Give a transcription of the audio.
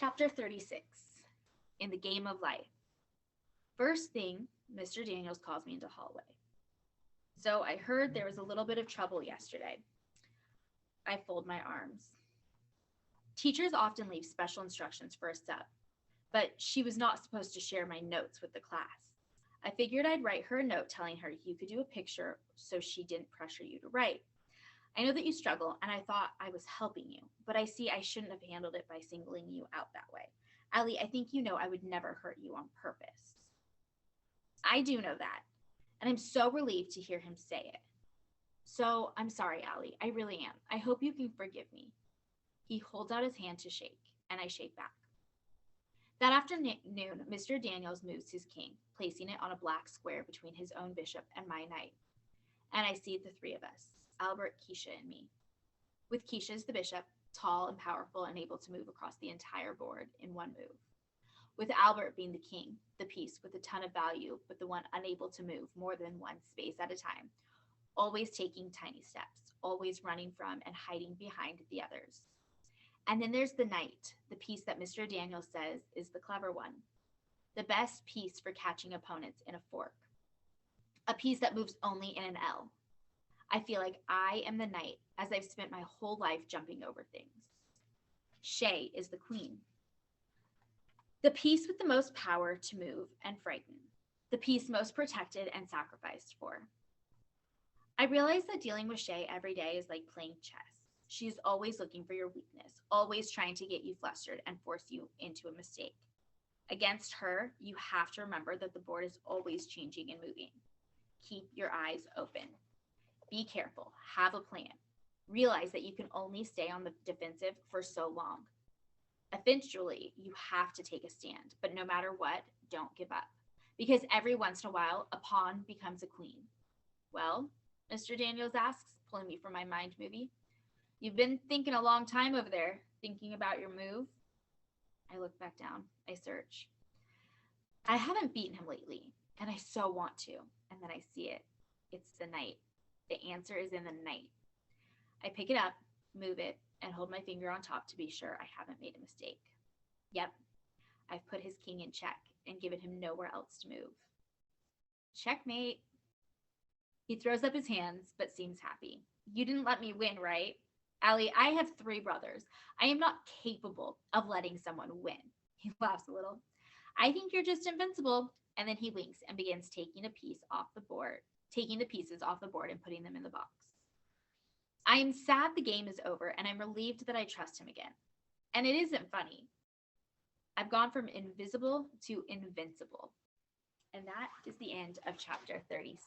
Chapter 36, In the Game of Life. First thing, Mr. Daniels calls me into the hallway. So I heard there was a little bit of trouble yesterday. I fold my arms. Teachers often leave special instructions for a sub, but she was not supposed to share my notes with the class. I figured I'd write her a note telling her you could do a picture so she didn't pressure you to write. I know that you struggle, and I thought I was helping you, but I see I shouldn't have handled it by singling you out that way. Allie, I think you know I would never hurt you on purpose. I do know that, and I'm so relieved to hear him say it. So I'm sorry, Allie. I really am. I hope you can forgive me. He holds out his hand to shake, and I shake back. That afternoon, Mr. Daniels moves his king, placing it on a black square between his own bishop and my knight. And I see the three of us, Albert, Keisha, and me. With Keisha as the bishop, tall and powerful and able to move across the entire board in one move. With Albert being the king, the piece with a ton of value, but the one unable to move more than one space at a time, always taking tiny steps, always running from and hiding behind the others. And then there's the knight, the piece that Mr. Daniels says is the clever one, the best piece for catching opponents in a fork, a piece that moves only in an L. I feel like I am the knight as I've spent my whole life jumping over things. Shay is the queen, the piece with the most power to move and frighten, the piece most protected and sacrificed for. I realize that dealing with Shay every day is like playing chess. She is always looking for your weakness, always trying to get you flustered and force you into a mistake. Against her, you have to remember that the board is always changing and moving. Keep your eyes open. Be careful. Have a plan. Realize that you can only stay on the defensive for so long. Eventually, you have to take a stand, but no matter what, don't give up. Because every once in a while, a pawn becomes a queen. Well, Mr. Daniels asks, pulling me from my mind movie. You've been thinking a long time over there, thinking about your move. I look back down. I search. I haven't beaten him lately, and I so want to. And then I see it. It's the knight. The answer is in the knight. I pick it up, move it, and hold my finger on top to be sure I haven't made a mistake. Yep, I've put his king in check and given him nowhere else to move. Checkmate. He throws up his hands, but seems happy. You didn't let me win, right? Allie, I have 3 brothers. I am not capable of letting someone win. He laughs a little. I think you're just invincible. And then he winks and begins taking the pieces off the board and putting them in the box. I am sad the game is over, and I'm relieved that I trust him again. And it isn't funny. I've gone from invisible to invincible. And that is the end of chapter 36.